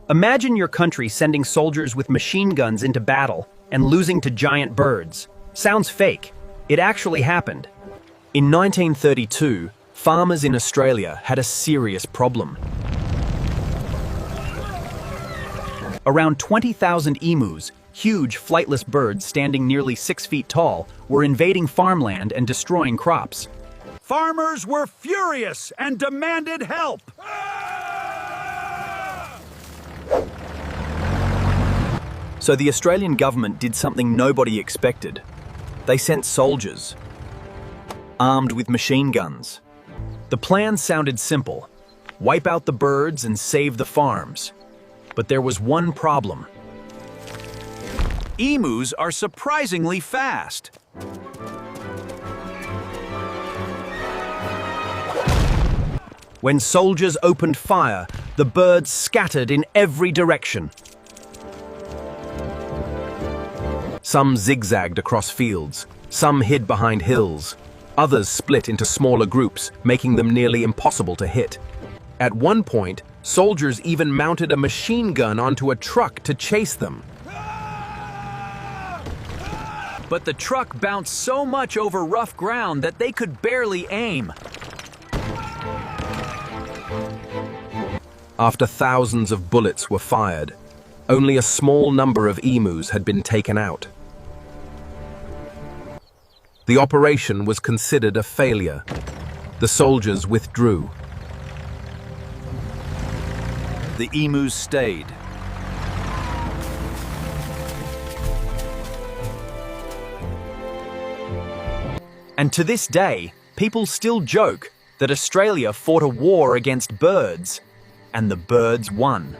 Imagine your country sending soldiers with machine guns into battle and losing to giant birds. Sounds fake. It actually happened. In 1932, farmers in Australia had a serious problem. Around 20,000 emus, huge flightless birds standing nearly 6 feet tall, were invading farmland and destroying crops. Farmers were furious and demanded help. So the Australian government did something nobody expected. They sent soldiers, armed with machine guns. The plan sounded simple: wipe out the birds and save the farms. But there was one problem. Emus are surprisingly fast. When soldiers opened fire, the birds scattered in every direction. Some zigzagged across fields, some hid behind hills. Others split into smaller groups, making them nearly impossible to hit. At one point, soldiers even mounted a machine gun onto a truck to chase them. But the truck bounced so much over rough ground that they could barely aim. After thousands of bullets were fired, only a small number of emus had been taken out. The operation was considered a failure. The soldiers withdrew. The emus stayed. And to this day, people still joke that Australia fought a war against birds, and the birds won.